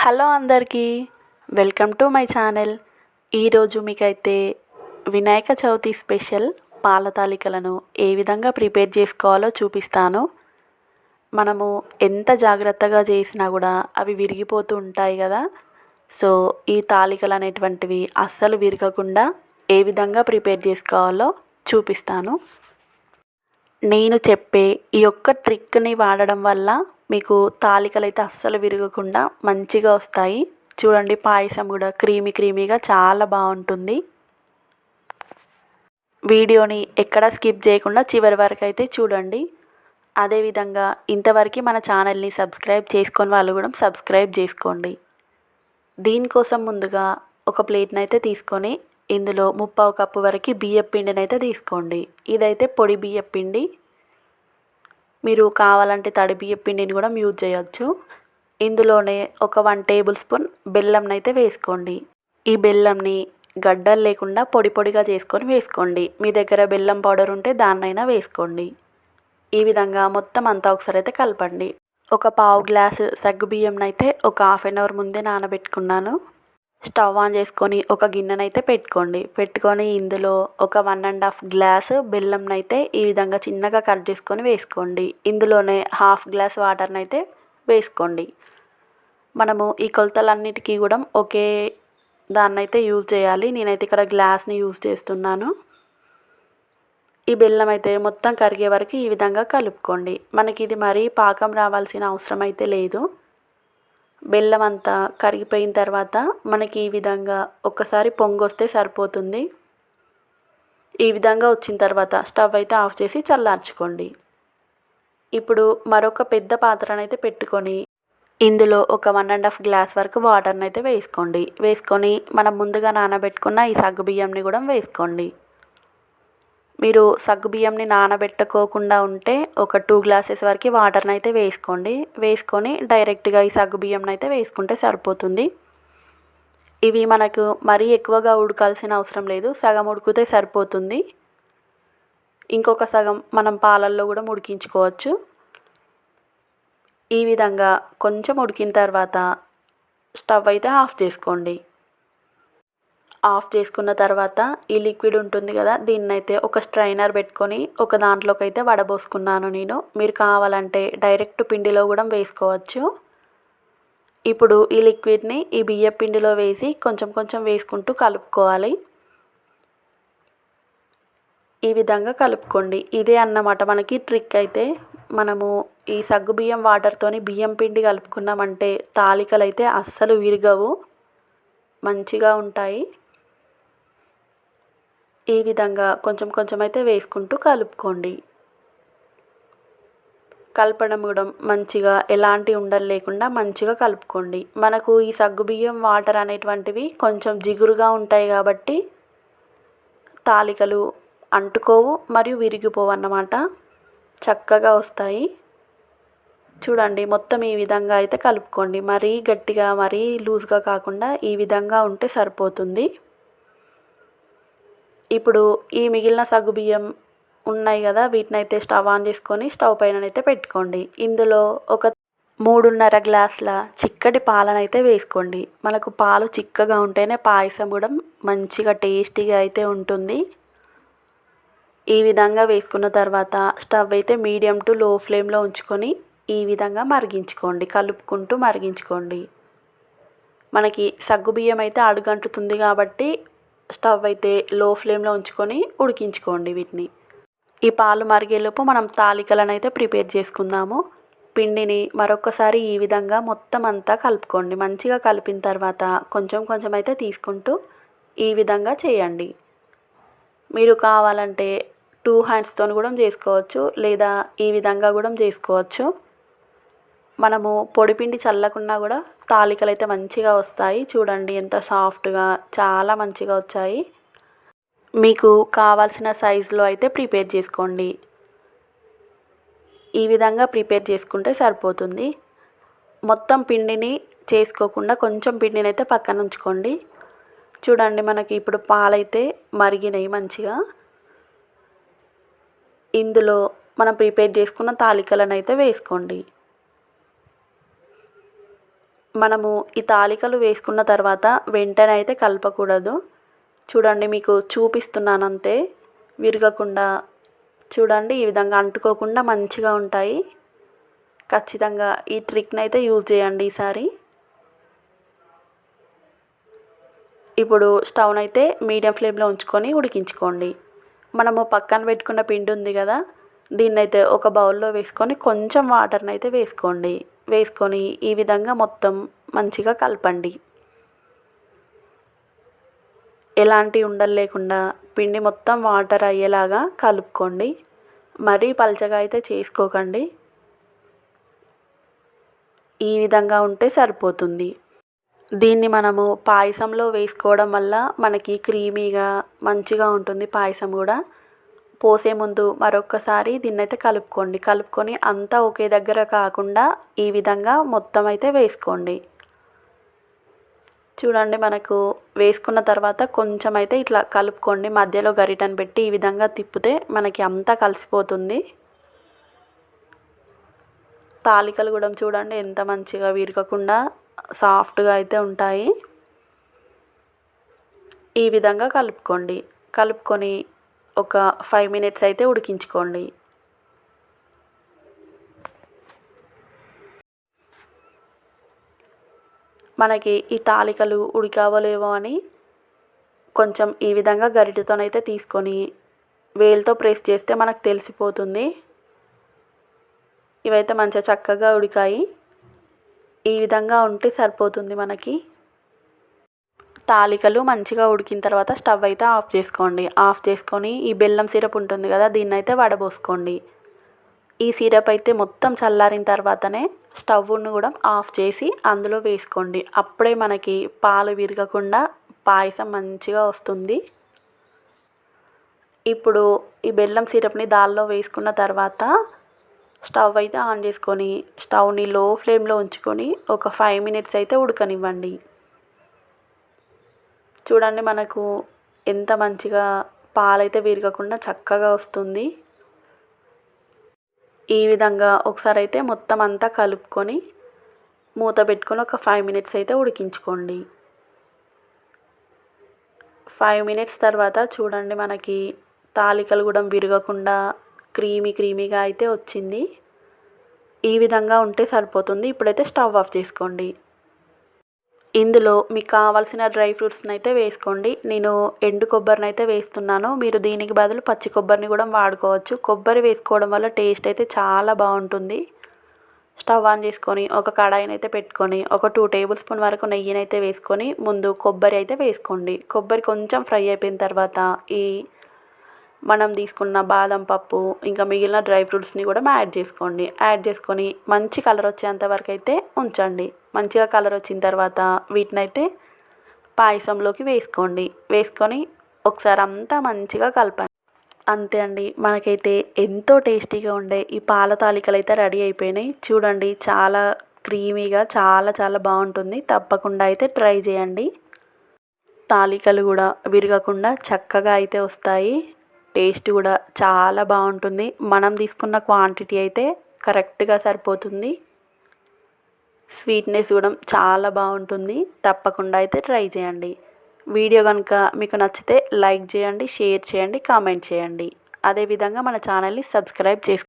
Hello అందరికీ, welcome to my channel. ఈరోజు మీకైతే వినాయక చవితి స్పెషల్ పాల తాలికలను ఏ విధంగా ప్రిపేర్ చేసుకోవాలో చూపిస్తాను. మనము ఎంత జాగ్రత్తగా చేసినా కూడా అవి విరిగిపోతూ ఉంటాయి కదా. సో ఈ తాలికలు అనేటువంటివి అస్సలు విరగకుండా ఏ విధంగా ప్రిపేర్ చేసుకోవాలో చూపిస్తాను. నేను చెప్పే ఈ ఒక్క ట్రిక్ని వాడడం వల్ల మీకు తాలికలు అయితే అస్సలు విరగకుండా మంచిగా వస్తాయి. చూడండి, పాయసం కూడా క్రీమీగా చాలా బాగుంటుంది. వీడియోని ఎక్కడా స్కిప్ చేయకుండా చివరి వరకు అయితే చూడండి. అదేవిధంగా ఇంతవరకు మన ఛానల్ని సబ్స్క్రైబ్ చేసుకొని వాళ్ళు కూడా సబ్స్క్రైబ్ చేసుకోండి. దీనికోసం ముందుగా ఒక ప్లేట్ని అయితే తీసుకొని ఇందులో 1/2 కప్పు వరకు బియ్యం పిండిని అయితే తీసుకోండి. ఇదైతే పొడి బియ్యం పిండి. మీరు కావాలంటే తడి బియ్యం పిండిని కూడా యూజ్ చేయొచ్చు. ఇందులోనే ఒక 1 టేబుల్ స్పూన్ బెల్లంని అయితే వేసుకోండి. ఈ బెల్లంని గడ్డలు లేకుండా పొడిగా చేసుకొని వేసుకోండి. మీ దగ్గర బెల్లం పౌడర్ ఉంటే దాన్నైనా వేసుకోండి. ఈ విధంగా మొత్తం అంతా ఒకసారి అయితే కలపండి. ఒక 1/2 గ్లాసు సగ్గుబియ్యంని అయితే ఒక 1/2 అవర్ ముందే నానబెట్టుకున్నాను. స్టవ్ ఆన్ చేసుకొని ఒక గిన్నెనైతే పెట్టుకొని ఇందులో ఒక 1.5 గ్లాసు బెల్లంని అయితే ఈ విధంగా చిన్నగా కట్ చేసుకొని వేసుకోండి. ఇందులోనే 1/2 గ్లాస్ వాటర్ని అయితే వేసుకోండి. మనము ఈ కొలతలన్నిటికీ కూడా ఒకే దాన్నైతే యూజ్ చేయాలి. నేనైతే ఇక్కడ గ్లాస్ని యూజ్ చేస్తున్నాను. ఈ బెల్లం అయితే మొత్తం కరిగే వరకు ఈ విధంగా కలుపుకోండి. మనకి ఇది మరీ పాకం రావాల్సిన అవసరం అయితే లేదు. బెల్లం అంతా కరిగిపోయిన తర్వాత మనకి ఈ విధంగా ఒక్కసారి పొంగొస్తే సరిపోతుంది. ఈ విధంగా వచ్చిన తర్వాత స్టవ్ అయితే ఆఫ్ చేసి చల్లార్చుకోండి. ఇప్పుడు మరొక పెద్ద పాత్రను అయితే పెట్టుకొని ఇందులో ఒక 1.5 గ్లాస్ వరకు వాటర్ని అయితే వేసుకొని మనం ముందుగా నానబెట్టుకున్న ఈ సగ్గుబియ్యంని కూడా వేసుకోండి. మీరు సగ్గుబియ్యంని నానబెట్టుకోకుండా ఉంటే ఒక 2 గ్లాసెస్ వరకు వాటర్ని అయితే వేసుకొని డైరెక్ట్గా ఈ సగ్గుబియ్యంని అయితే వేసుకుంటే సరిపోతుంది. ఇవి మనకు మరీ ఎక్కువగా ఉడకాల్సిన అవసరం లేదు, సగం ఉడికితే సరిపోతుంది. ఇంకొక సగం మనం పాలల్లో కూడా ఉడికించుకోవచ్చు. ఈ విధంగా కొంచెం ఉడికిన తర్వాత స్టవ్ అయితే ఆఫ్ చేసుకోండి. ఆఫ్ చేసుకున్న తర్వాత ఈ లిక్విడ్ ఉంటుంది కదా, దీన్నైతే ఒక స్ట్రైనర్ పెట్టుకొని ఒక దాంట్లోకి అయితే వడబోసుకున్నాను నేను. మీరు కావాలంటే డైరెక్ట్ పిండిలో కూడా వేసుకోవచ్చు. ఇప్పుడు ఈ లిక్విడ్ని ఈ బియ్యం పిండిలో వేసి కొంచెం వేసుకుంటూ కలుపుకోవాలి. ఈ విధంగా కలుపుకోండి. ఇదే అన్నమాట మనకి ట్రిక్ అయితే. మనము ఈ సగ్గుబియ్యం వాటర్తోని బియ్యం పిండి కలుపుకున్నామంటే తాలికలు అయితే అస్సలు విరగవు, మంచిగా ఉంటాయి. ఈ విధంగా కొంచెం అయితే వేసుకుంటూ కలుపుకోండి. కలపడం కూడా మంచిగా ఎలాంటి ఉండలు లేకుండా మంచిగా కలుపుకోండి. మనకు ఈ సగ్గుబియ్యం వాటర్ అనేటువంటివి కొంచెం జిగురుగా ఉంటాయి కాబట్టి తాలికలు అంటుకోవు మరియు విరిగిపోవు అన్నమాట, చక్కగా వస్తాయి. చూడండి, మొత్తం ఈ విధంగా అయితే కలుపుకోండి. మరీ గట్టిగా మరీ లూజ్గా కాకుండా ఈ విధంగా ఉంటే సరిపోతుంది. ఇప్పుడు ఈ మిగిలిన సగ్గుబియ్యం ఉన్నాయి కదా, వీటిని అయితే స్టవ్ ఆన్ చేసుకొని స్టవ్ పైన అయితే పెట్టుకోండి. ఇందులో ఒక 3.5 గ్లాసుల చిక్కటి పాలను అయితే వేసుకోండి. మనకు పాలు చిక్కగా ఉంటేనే పాయసం కూడా మంచిగా టేస్టీగా అయితే ఉంటుంది. ఈ విధంగా వేసుకున్న తర్వాత స్టవ్ అయితే మీడియం టు లో ఫ్లేమ్లో ఉంచుకొని ఈ విధంగా మరిగించుకోండి, కలుపుకుంటూ మరిగించుకోండి. మనకి సగ్గుబియ్యం అయితే అడుగంటుతుంది కాబట్టి స్టవ్ అయితే లో ఫ్లేమ్లో ఉంచుకొని ఉడికించుకోండి వీటిని. ఈ పాలు మరిగేలోపు మనం తాలికలను అయితే ప్రిపేర్ చేసుకుందాము. పిండిని మరొకసారి ఈ విధంగా మొత్తం అంతా కలుపుకోండి. మంచిగా కలిపిన తర్వాత కొంచెం అయితే తీసుకుంటూ ఈ విధంగా చేయండి. మీరు కావాలంటే 2 హ్యాండ్స్తో కూడా చేసుకోవచ్చు, లేదా ఈ విధంగా కూడా చేసుకోవచ్చు. మనము పొడిపిండి చల్లకున్నా కూడా తాలికలు అయితే మంచిగా వస్తాయి. చూడండి ఎంత సాఫ్ట్గా, చాలా మంచిగా వచ్చాయి. మీకు కావాల్సిన సైజులో అయితే ప్రిపేర్ చేసుకోండి. ఈ విధంగా ప్రిపేర్ చేసుకుంటే సరిపోతుంది. మొత్తం పిండిని చేసుకోకుండా కొంచెం పిండిని అయితే పక్కన ఉంచుకోండి. చూడండి, మనకి ఇప్పుడు పాలైతే మరిగినాయి మంచిగా. ఇందులో మనం ప్రిపేర్ చేసుకున్న తాలికలను అయితే వేసుకోండి. మనము ఈ తాలికలు వేసుకున్న తర్వాత వెంటనే అయితే కలపకూడదు. చూడండి, మీకు చూపిస్తున్నాను అంతే, విరగకుండా చూడండి, ఈ విధంగా అంటుకోకుండా మంచిగా ఉంటాయి. ఖచ్చితంగా ఈ ట్రిక్ని అయితే యూజ్ చేయండి ఈసారి. ఇప్పుడు స్టవ్ని అయితే మీడియం ఫ్లేమ్లో ఉంచుకొని ఉడికించుకోండి. మనము పక్కన పెట్టుకున్న పిండి ఉంది కదా, దీన్నైతే ఒక బౌల్లో వేసుకొని కొంచెం వాటర్ని అయితే వేసుకోండి. వేసుకొని ఈ విధంగా మొత్తం మంచిగా కలపండి. ఎలాంటి ఉండలు లేకుండా పిండి మొత్తం వాటర్ అయ్యేలాగా కలుపుకోండి. మరీ పలచగా అయితే చేసుకోకండి. ఈ విధంగా ఉంటే సరిపోతుంది. దీన్ని మనము పాయసంలో వేసుకోవడం వల్ల మనకి క్రీమీగా మంచిగా ఉంటుంది పాయసం కూడా. పోసే ముందు మరొక్కసారి దీన్నైతే కలుపుకొని అంతా ఒకే దగ్గర కాకుండా ఈ విధంగా మొత్తం అయితే వేసుకోండి. చూడండి, మనకు వేసుకున్న తర్వాత కొంచెం అయితే ఇట్లా కలుపుకోండి. మధ్యలో గరిటెను పెట్టి ఈ విధంగా తిప్పితే మనకి అంతా కలిసిపోతుంది. తాలికలు కూడా చూడండి ఎంత మంచిగా విరగకుండా సాఫ్ట్గా అయితే ఉంటాయి. ఈ విధంగా కలుపుకొని ఒక 5 మినిట్స్ అయితే ఉడికించుకోండి. మనకి ఈ తాలికలు ఉడికావో లేవో అని కొంచెం ఈ విధంగా గరిటెతోనైతే తీసుకొని వేలుతో ప్రెస్ చేస్తే మనకు తెలిసిపోతుంది. ఇవైతే మంచిగా చక్కగా ఉడికాయి. ఈ విధంగా ఉంటే సరిపోతుంది మనకి. తాలికలు మంచిగా ఉడికిన తర్వాత స్టవ్ అయితే ఆఫ్ చేసుకోండి. ఆఫ్ చేసుకొని ఈ బెల్లం సిరప్ ఉంటుంది కదా, దీన్నైతే వడబోసుకోండి. ఈ సిరప్ అయితే మొత్తం చల్లారిన తర్వాతనే స్టవ్ను కూడా ఆఫ్ చేసి అందులో వేసుకోండి. అప్పుడే మనకి పాలు విరగకుండా పాయసం మంచిగా వస్తుంది. ఇప్పుడు ఈ బెల్లం సిరప్ని దానిలో వేసుకున్న తర్వాత స్టవ్ అయితే ఆన్ చేసుకొని స్టవ్ని లో ఫ్లేమ్లో ఉంచుకొని ఒక 5 మినిట్స్ అయితే ఉడకనివ్వండి. చూడండి, మనకు ఎంత మంచిగా పాలైతే విరగకుండా చక్కగా వస్తుంది. ఈ విధంగా ఒకసారి అయితే మొత్తం అంతా కలుపుకొని మూత పెట్టుకొని ఒక 5 మినిట్స్ అయితే ఉడికించుకోండి. 5 మినిట్స్ తర్వాత చూడండి, మనకి తాలికలు కూడా విరగకుండా క్రీమీగా అయితే వచ్చింది. ఈ విధంగా ఉంటే సరిపోతుంది. ఇప్పుడైతే స్టవ్ ఆఫ్ చేసుకోండి. ఇందులో మీకు కావాల్సిన డ్రై ఫ్రూట్స్ని అయితే వేసుకోండి. నేను ఎండు కొబ్బరిని అయితే వేస్తున్నాను. మీరు దీనికి బదులు పచ్చి కొబ్బరిని కూడా వాడుకోవచ్చు. కొబ్బరి వేసుకోవడం వల్ల టేస్ట్ అయితే చాలా బాగుంటుంది. స్టవ్ ఆన్ చేసుకొని ఒక కడాయిని అయితే పెట్టుకొని ఒక 2 టేబుల్ స్పూన్ వరకు నెయ్యిని అయితే వేసుకొని ముందు కొబ్బరి అయితే వేసుకోండి. కొబ్బరి కొంచెం ఫ్రై అయిపోయిన తర్వాత ఈ మనం తీసుకున్న బాదం పప్పు ఇంకా మిగిలిన డ్రై ఫ్రూట్స్ని కూడా యాడ్ చేసుకోండి. యాడ్ చేసుకొని మంచి కలర్ వచ్చేంత వరకు అయితే ఉంచండి. మంచిగా కలర్ వచ్చిన తర్వాత వీటినైతే పాయసంలోకి వేసుకోండి. వేసుకొని ఒకసారి అంతా మంచిగా కలపండి. అంతే అండి, మనకైతే ఎంతో టేస్టీగా ఉండే ఈ పాల తాలికలు అయితే రెడీ అయిపోయినాయి. చూడండి, చాలా క్రీమీగా చాలా బాగుంటుంది. తప్పకుండా అయితే ట్రై చేయండి. తాలికలు కూడా విరగకుండా చక్కగా అయితే వస్తాయి. టేస్ట్ కూడా చాలా బాగుంటుంది. మనం తీసుకున్న క్వాంటిటీ అయితే కరెక్ట్గా సరిపోతుంది. స్వీట్నెస్ కూడా చాలా బాగుంటుంది. తప్పకుండా అయితే ట్రై చేయండి. వీడియో కనుక మీకు నచ్చితే లైక్ చేయండి, షేర్ చేయండి, కామెంట్ చేయండి. అదేవిధంగా మన ఛానల్ని సబ్స్క్రైబ్ చేసుకోండి.